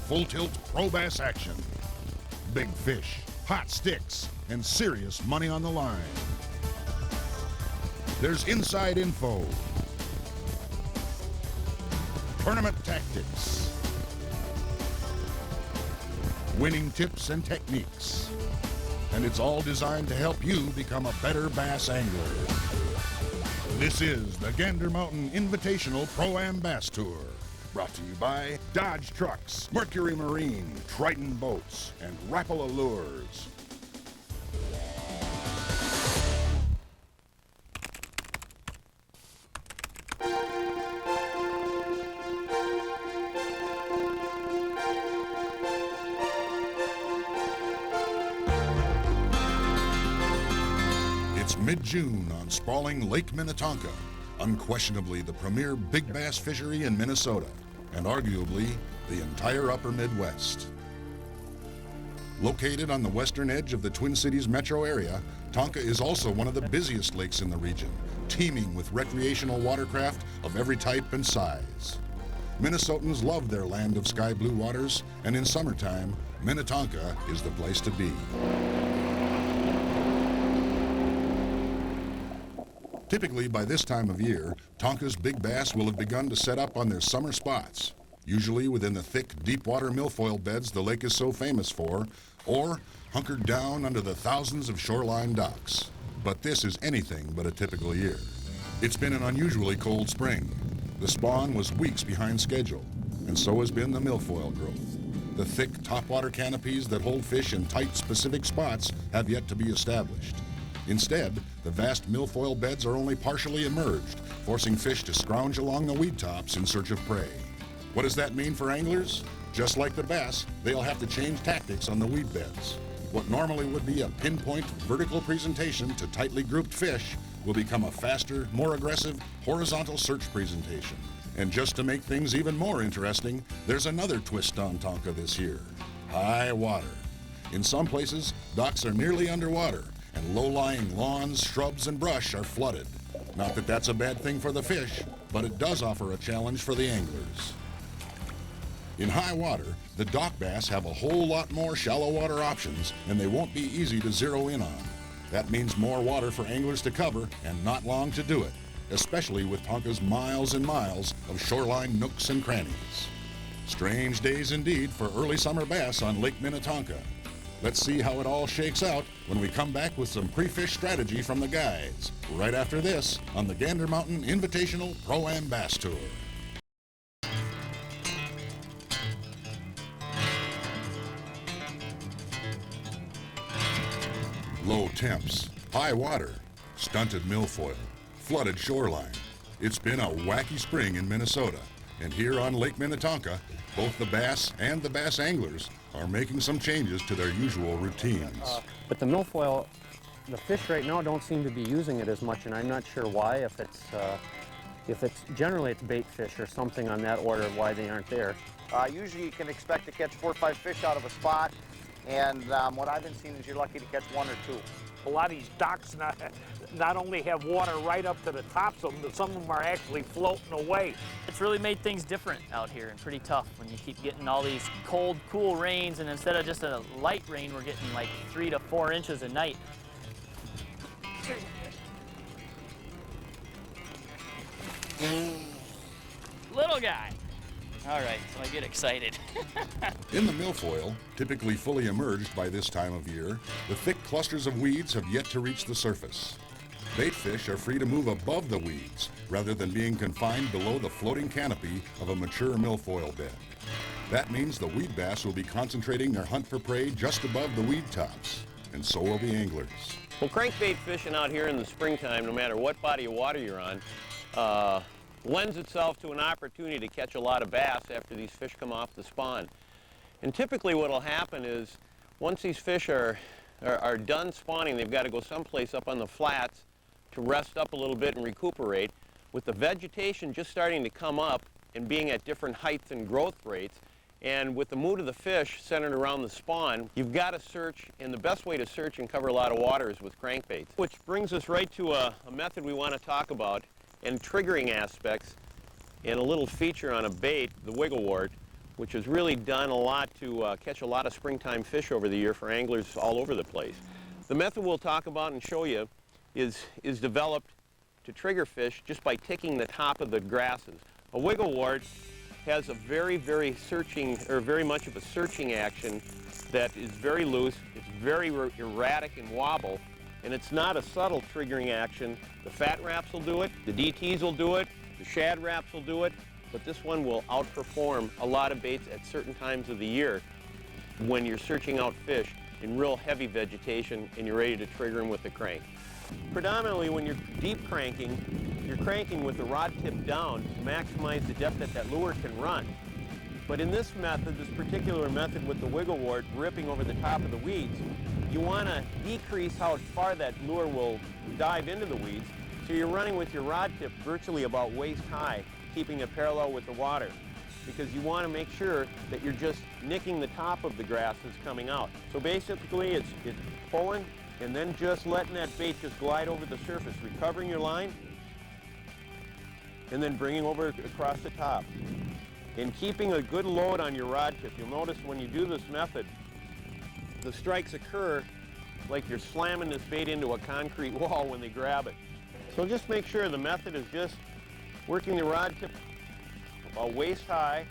full tilt pro bass action. Big fish, hot sticks, and serious money on the line. There's inside info, tournament tactics, winning tips and techniques. And it's all designed to help you become a better bass angler. This is the Gander Mountain Invitational Pro-Am Bass Tour. Brought to you by Dodge Trucks, Mercury Marine, Triton Boats, and Rapala Lures. It's mid-June on sprawling Lake Minnetonka, unquestionably the premier big bass fishery in Minnesota, and arguably the entire upper Midwest. Located on the western edge of the Twin Cities metro area, Tonka is also one of the busiest lakes in the region, teeming with recreational watercraft of every type and size. Minnesotans love their land of sky blue waters, and in summertime, Minnetonka is the place to be. Typically, by this time of year, Tonka's big bass will have begun to set up on their summer spots, usually within the thick, deep-water milfoil beds the lake is so famous for, or hunkered down under the thousands of shoreline docks. But this is anything but a typical year. It's been an unusually cold spring. The spawn was weeks behind schedule, and so has been the milfoil growth. The thick topwater canopies that hold fish in tight, specific spots have yet to be established. Instead, the vast milfoil beds are only partially emerged, forcing fish to scrounge along the weed tops in search of prey. What does that mean for anglers? Just like the bass, they'll have to change tactics on the weed beds. What normally would be a pinpoint vertical presentation to tightly grouped fish will become a faster, more aggressive horizontal search presentation. And just to make things even more interesting, there's another twist on Tonka this year: high water. In some places, docks are nearly underwater, and low-lying lawns, shrubs, and brush are flooded. Not that that's a bad thing for the fish, but it does offer a challenge for the anglers. In high water, the dock bass have a whole lot more shallow water options, and they won't be easy to zero in on. That means more water for anglers to cover and not long to do it, especially with Tonka's miles and miles of shoreline nooks and crannies. Strange days indeed for early summer bass on Lake Minnetonka. Let's see how it all shakes out when we come back with some pre-fish strategy from the guys, right after this on the Gander Mountain Invitational Pro-Am Bass Tour. Low temps, high water, stunted milfoil, flooded shoreline. It's been a wacky spring in Minnesota, and here on Lake Minnetonka, both the bass and the bass anglers are making some changes to their usual routines. But the milfoil, the fish right now don't seem to be using it as much, and I'm not sure why. If it's generally it's bait fish or something on that order, why they aren't there. Usually you can expect to catch 4 or 5 fish out of a spot, and what I've been seeing is you're lucky to catch 1 or 2. A lot of these docks not only have water right up to the tops of them, but some of them are actually floating away. It's really made things different out here and pretty tough when you keep getting all these cold, cool rains, and instead of just a light rain, we're getting like 3 to 4 inches a night. Little guy. All right, so I get excited. In the milfoil, typically fully emerged by this time of year, the thick clusters of weeds have yet to reach the surface. Bait fish are free to move above the weeds, rather than being confined below the floating canopy of a mature milfoil bed. That means the weed bass will be concentrating their hunt for prey just above the weed tops, and so will the anglers. Well, crankbait fishing out here in the springtime, no matter what body of water you're on, lends itself to an opportunity to catch a lot of bass after these fish come off the spawn. And typically what will happen is, once these fish are done spawning, they've got to go someplace up on the flats to rest up a little bit and recuperate. With the vegetation just starting to come up and being at different heights and growth rates, and with the mood of the fish centered around the spawn, you've got to search, and the best way to search and cover a lot of water is with crankbaits. Which brings us right to a method we want to talk about, and triggering aspects, and a little feature on a bait, the wigglewort, which has really done a lot to catch a lot of springtime fish over the year for anglers all over the place. The method we'll talk about and show you is developed to trigger fish just by ticking the top of the grasses. A wiggle wart has a very much of a searching action that is very loose, it's very erratic and wobble, and it's not a subtle triggering action. The fat wraps will do it, the DTs will do it, the shad wraps will do it, but this one will outperform a lot of baits at certain times of the year when you're searching out fish in real heavy vegetation and you're ready to trigger them with the crank. Predominantly when you're deep cranking, you're cranking with the rod tip down to maximize the depth that lure can run. But in this method, this particular method with the wiggle wart ripping over the top of the weeds, you want to decrease how far that lure will dive into the weeds, so you're running with your rod tip virtually about waist high, keeping it parallel with the water, because you want to make sure that you're just nicking the top of the grasses coming out. So basically it's pulling and then just letting that bait just glide over the surface, recovering your line, and then bringing over across the top. And keeping a good load on your rod tip. You'll notice when you do this method, the strikes occur like you're slamming this bait into a concrete wall when they grab it. So just make sure the method is just working the rod tip about waist high,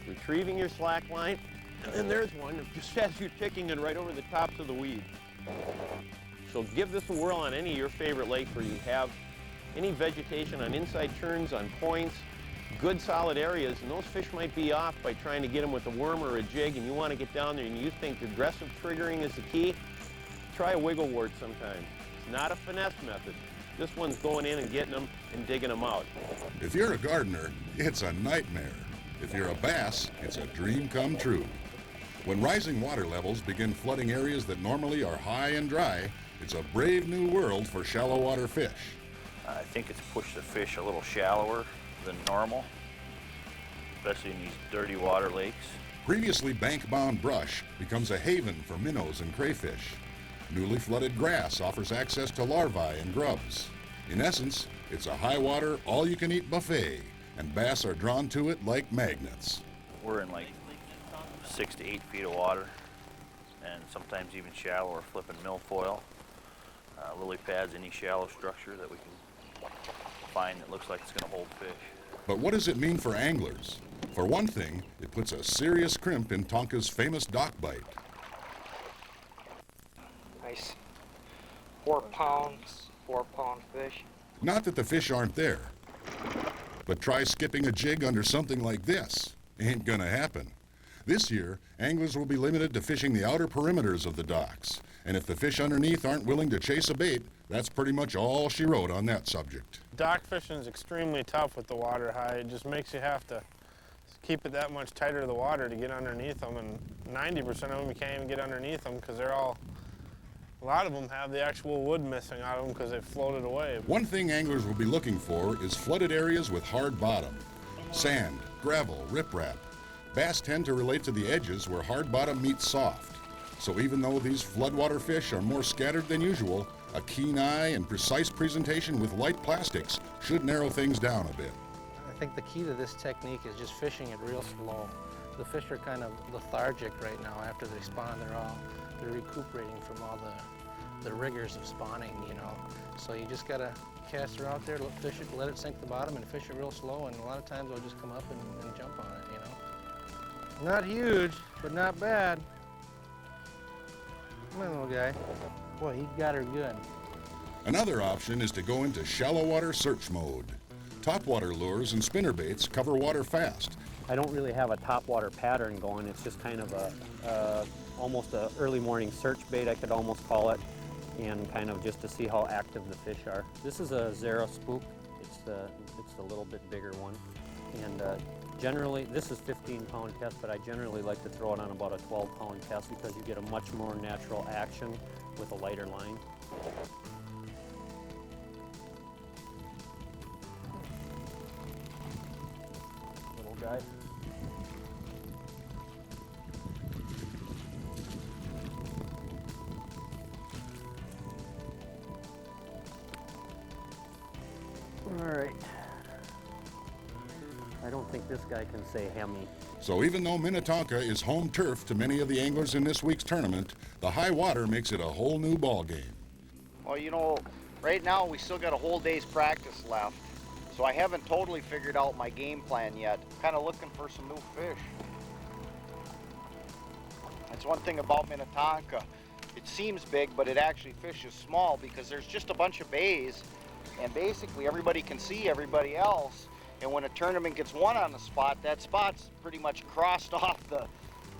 retrieving your slack line, and then there's one just as you're ticking it right over the tops of the weeds. So give this a whirl on any of your favorite lakes where you have any vegetation on inside turns, on points, good solid areas, and those fish might be off by trying to get them with a worm or a jig, and you want to get down there and you think aggressive triggering is the key. Try a wiggle wart sometime. It's not a finesse method. This one's going in and getting them and digging them out. If you're a gardener, it's a nightmare. If you're a bass, it's a dream come true. When rising water levels begin flooding areas that normally are high and dry, it's a brave new world for shallow water fish. I think it's pushed the fish a little shallower than normal, especially in these dirty water lakes. Previously bank-bound brush becomes a haven for minnows and crayfish. Newly flooded grass offers access to larvae and grubs. In essence, it's a high-water, all-you-can-eat buffet, and bass are drawn to it like magnets. We're in like 6 to 8 feet of water, and sometimes even shallower, flipping milfoil, lily pads, any shallow structure that we can find that looks like it's going to hold fish. But what does it mean for anglers? For one thing, it puts a serious crimp in Tonka's famous dock bite. Nice 4 pounds, 4-pound fish. Not that the fish aren't there, but try skipping a jig under something like this. Ain't gonna happen. This year, anglers will be limited to fishing the outer perimeters of the docks, and if the fish underneath aren't willing to chase a bait, that's pretty much all she wrote on that subject. Dock fishing is extremely tough with the water high. It just makes you have to keep it that much tighter to the water to get underneath them, and 90% of them you can't even get underneath them because they're all, a lot of them have the actual wood missing out of them because they floated away. One thing anglers will be looking for is flooded areas with hard bottom. Sand, gravel, riprap. Bass tend to relate to the edges where hard bottom meets soft. So even though these floodwater fish are more scattered than usual, a keen eye and precise presentation with light plastics should narrow things down a bit. I think the key to this technique is just fishing it real slow. The fish are kind of lethargic right now after they spawn. They're recuperating from all the rigors of spawning, you know. So you just gotta cast her out there, fish it, let it sink to the bottom, and fish it real slow. And a lot of times they'll just come up and jump on it, you know. Not huge, but not bad. Come on, little guy. Boy, he got her good. Another option is to go into shallow water search mode. Topwater lures and spinnerbaits cover water fast. I don't really have a topwater pattern going. It's just kind of almost a early morning search bait, I could almost call it, and kind of just to see how active the fish are. This is a Zero Spook. It's the little bit bigger one, and generally this is 15-pound test, but I generally like to throw it on about a 12-pound test because you get a much more natural action with a lighter line. Little guy. All right. I don't think This guy can say Hemi. So even though Minnetonka is home turf to many of the anglers in this week's tournament, the high water makes it a whole new ball game. Well, you know, right now we still got a whole day's practice left, so I haven't totally figured out my game plan yet. Kind of looking for some new fish. That's one thing about Minnetonka. It seems big, but it actually fishes small because there's just a bunch of bays, and basically everybody can see everybody else. And when a tournament gets won on the spot, that spot's pretty much crossed off the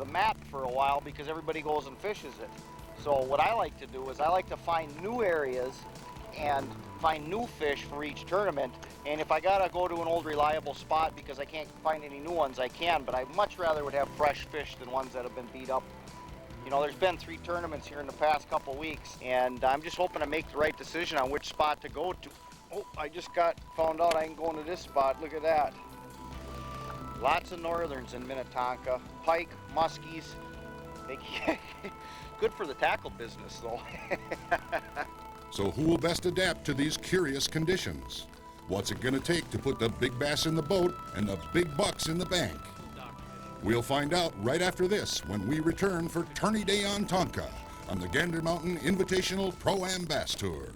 map for a while because everybody goes and fishes it. So what I like to do is I like to find new areas and find new fish for each tournament. And if I gotta go to an old reliable spot because I can't find any new ones, I can, but I much rather would have fresh fish than ones that have been beat up. You know, there's been 3 tournaments here in the past couple weeks, and I'm just hoping to make the right decision on which spot to go to. Oh, I just found out I can go into this spot. Look at that. Lots of northerns in Minnetonka. Pike, muskies. Good for the tackle business, though. So who will best adapt to these curious conditions? What's it gonna take to put the big bass in the boat and the big bucks in the bank? We'll find out right after this when we return for Tourney Day on Tonka on the Gander Mountain Invitational Pro-Am Bass Tour.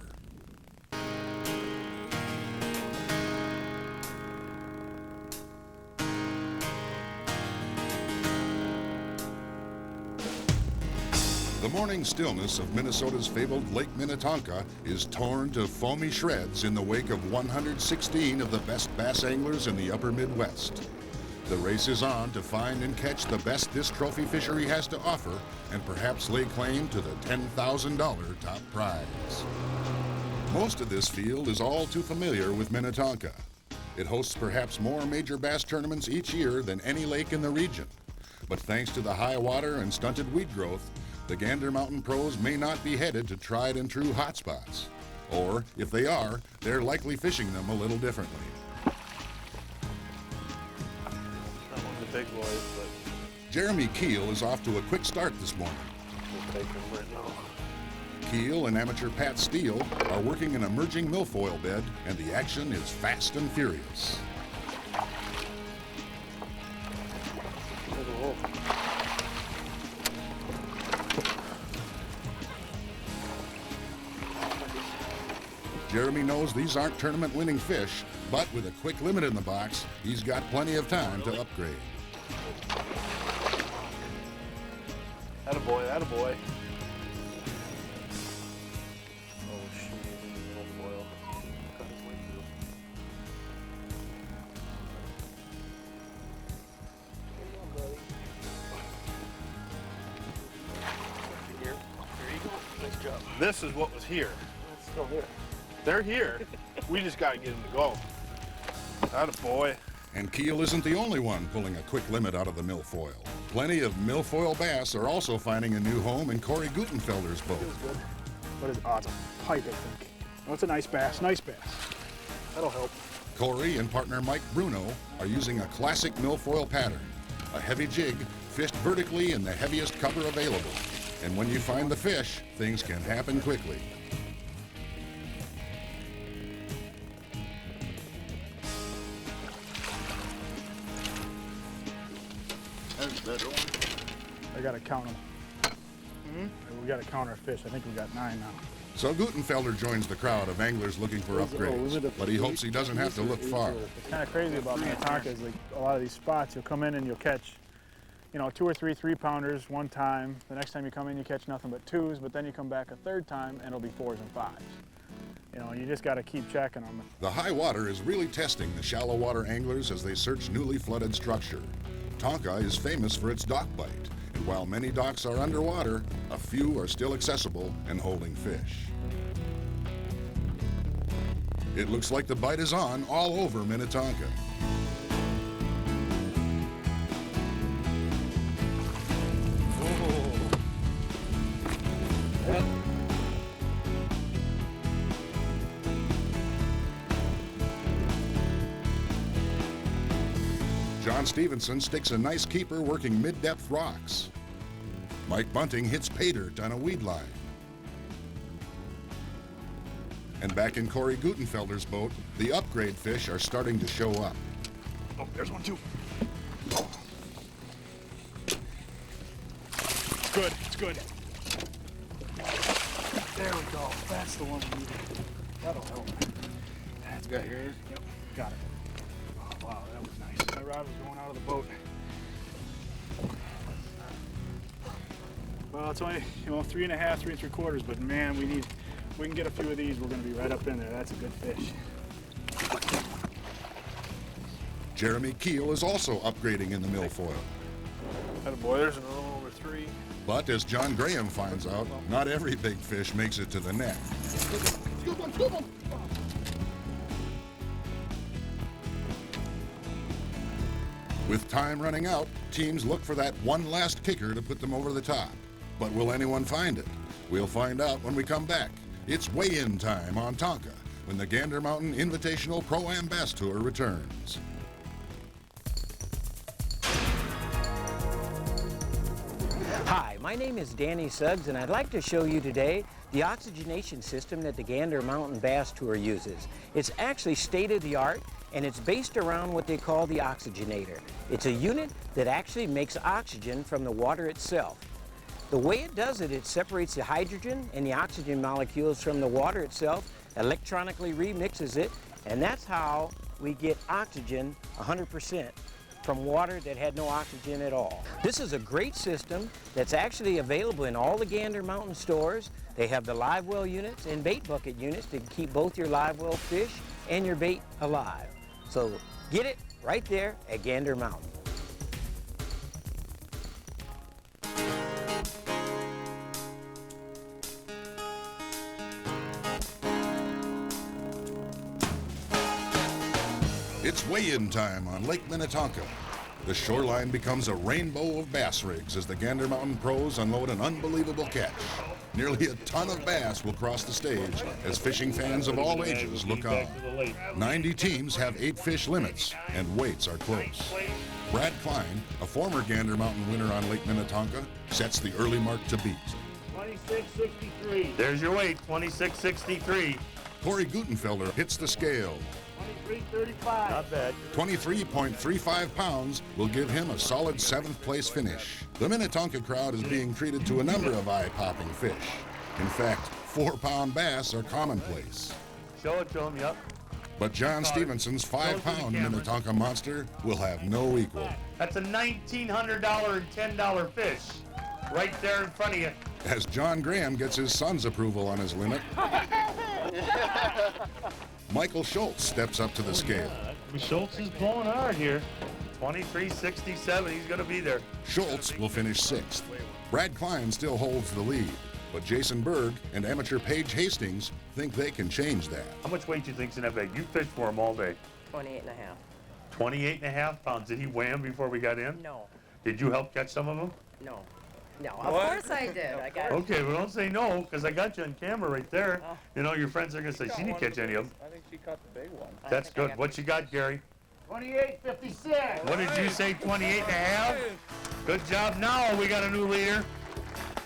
The morning stillness of Minnesota's fabled Lake Minnetonka is torn to foamy shreds in the wake of 116 of the best bass anglers in the upper Midwest. The race is on to find and catch the best this trophy fishery has to offer and perhaps lay claim to the $10,000 top prize. Most of this field is all too familiar with Minnetonka. It hosts perhaps more major bass tournaments each year than any lake in the region. But thanks to the high water and stunted weed growth, the Gander Mountain pros may not be headed to tried and true hotspots. Or, if they are, they're likely fishing them a little differently. That one's a big boy, but Jeremy Keel is off to a quick start this morning. we'll take him right now. Keel and amateur Pat Steele are working an emerging milfoil bed, and the action is fast and furious. Jeremy knows these aren't tournament-winning fish, but with a quick limit in the box, he's got plenty of time to upgrade. Attaboy, attaboy. Oh, shoot, milfoil. Cut his way through. Here you go. Nice job. This is what was here. It's still here. They're here. We just gotta get them to go. Attaboy. And Keel isn't the only one pulling a quick limit out of the milfoil. Plenty of milfoil bass are also finding a new home in Corey Gutenfelder's boat. Good. What is it? Oh, it's a pike, I think. Oh, it's a nice bass. Nice bass. That'll help. Corey and partner Mike Bruno are using a classic milfoil pattern, a heavy jig fished vertically in the heaviest cover available. And when you find the fish, things can happen quickly. I gotta count them. We gotta count our fish. I think we got 9 now. So Gutenfelder joins the crowd of anglers looking for upgrades, but he hopes he doesn't have to look far. It's kind of crazy about Minnetonka is like a lot of these spots, you'll come in and you'll catch, 2 or 3 3-pounders one time. The next time you come in, you catch nothing but 2s, but then you come back a third time and it'll be 4s and 5s. And you just got to keep checking them. The high water is really testing the shallow water anglers as they search newly flooded structure. Tonka is famous for its dock bite, and while many docks are underwater, a few are still accessible and holding fish. It looks like the bite is on all over Minnetonka. John Stevenson sticks a nice keeper working mid-depth rocks. Mike Bunting hits pay dirt on a weed line. And back in Corey Gutenfelder's boat, the upgrade fish are starting to show up. Oh, there's one too. good, it's good. There we go. That's the one we needed. That'll help. That's got yours? Yep, got it. Oh, wow, that was nice. My rod was going out of the boat. Well, it's only, 3.5, 3 3/4, but man, if we can get a few of these, we're gonna be right up in there. That's a good fish. Jeremy Keel is also upgrading in the milfoil. Attaboy, there's another one over 3. But as John Graham finds out, not every big fish makes it to the net. With time running out, teams look for that one last kicker to put them over the top. But will anyone find it? We'll find out when we come back. It's weigh-in time on Tonka when the Gander Mountain Invitational Pro-Am Bass Tour returns. Hi, my name is Danny Suggs, and I'd like to show you today the oxygenation system that the Gander Mountain Bass Tour uses. It's actually state-of-the-art, and it's based around what they call the oxygenator. It's a unit that actually makes oxygen from the water itself. The way it does it, it separates the hydrogen and the oxygen molecules from the water itself, electronically remixes it, and that's how we get oxygen 100%. From water that had no oxygen at all. This is a great system that's actually available in all the Gander Mountain stores. They have the live well units and bait bucket units to keep both your live well fish and your bait alive. So get it right there at Gander Mountain. It's weigh-in time on Lake Minnetonka. The shoreline becomes a rainbow of bass rigs as the Gander Mountain pros unload an unbelievable catch. Nearly a ton of bass will cross the stage as fishing fans of all ages look on. 90 teams have 8 fish limits, and weights are close. Brad Klein, a former Gander Mountain winner on Lake Minnetonka, sets the early mark to beat. 26.63. There's your weight, 26.63. Corey Gutenfelder hits the scale. 23.35. Not bad. 23.35 pounds will give him a solid 7th place finish. The Minnetonka crowd is being treated to a number of eye-popping fish. In fact, 4-pound bass are commonplace. Show it to him, yep. But John Stevenson's 5-pound Minnetonka monster will have no equal. That's a $1,900 and $10 fish right there in front of you. As John Graham gets his son's approval on his limit, Michael Schultz steps up to the scale. Schultz is blowing hard here. 23.67, he's going to be there. Schultz will finish 6th. Brad Klein still holds the lead, but Jason Berg and amateur Paige Hastings think they can change that. How much weight do you think's in that bag? You fished for him all day. 28.5. 28.5 pounds. Did he weigh him before we got in? No. Did you help catch some of them? No. No, of course I did. I got Okay, well, don't say no, because I got you on camera right there. Oh. You know, your friends are going to say, she didn't catch any of them. I think she caught the big one. That's good. What you got, Gary? 28.56. What did you say, 28.5? Good job. Now we got a new leader.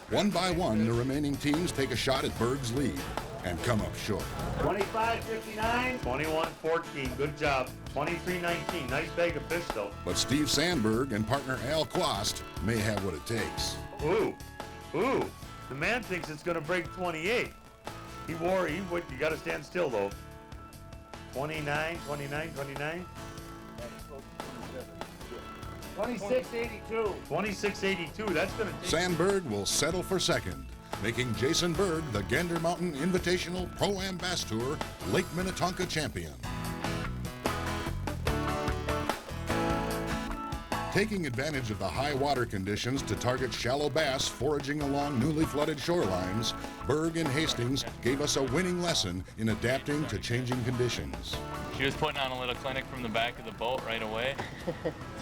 One by one, the remaining teams take a shot at Berg's lead and come up short. 25.59. 21.14. Good job. 23.19. Nice bag of fish, though. But Steve Sandberg and partner Al Quast may have what it takes. Ooh. Ooh. The man thinks it's going to break 28. You got to stand still, though. 29, 29, 29. 26.82. 26.82. That's going to take... Sandberg will settle for second, making Jason Berg the Gander Mountain Invitational Pro-Am Bass Tour Lake Minnetonka champion. Taking advantage of the high water conditions to target shallow bass foraging along newly flooded shorelines, Berg and Hastings gave us a winning lesson in adapting to changing conditions. She was putting on a little clinic from the back of the boat right away.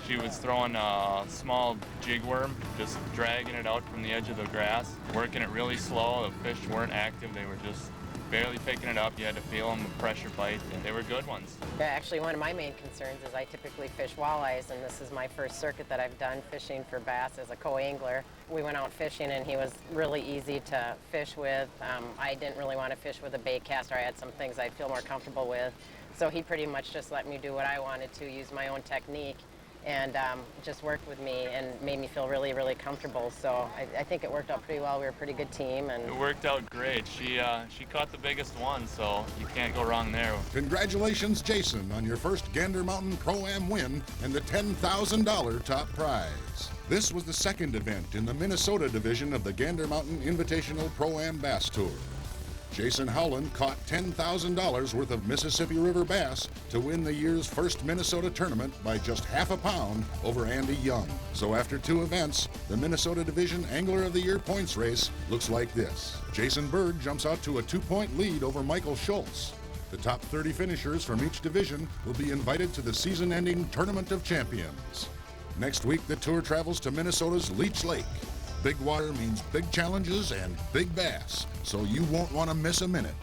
She was throwing a small jig worm, just dragging it out from the edge of the grass, working it really slow. The fish weren't active, they were just barely picking it up. You had to feel them, the pressure bite, and they were good ones. Yeah, actually, one of my main concerns is I typically fish walleyes, and this is my first circuit that I've done fishing for bass as a co-angler. We went out fishing, and he was really easy to fish with. I didn't really want to fish with a bait caster. I had some things I'd feel more comfortable with. So he pretty much just let me do what I wanted to, use my own technique. and just worked with me and made me feel really, really comfortable. So I think it worked out pretty well. We were a pretty good team. And It worked out great. She caught the biggest one, so you can't go wrong there. Congratulations, Jason, on your first Gander Mountain Pro-Am win and the $10,000 top prize. This was the second event in the Minnesota division of the Gander Mountain Invitational Pro-Am Bass Tour. Jason Howland caught $10,000 worth of Mississippi River bass to win the year's first Minnesota tournament by just half a pound over Andy Young. So after 2 events, the Minnesota Division Angler of the Year points race looks like this. Jason Berg jumps out to a 2-point lead over Michael Schultz. The top 30 finishers from each division will be invited to the season-ending Tournament of Champions. Next week, the tour travels to Minnesota's Leech Lake. Big water means big challenges and big bass, so you won't want to miss a minute.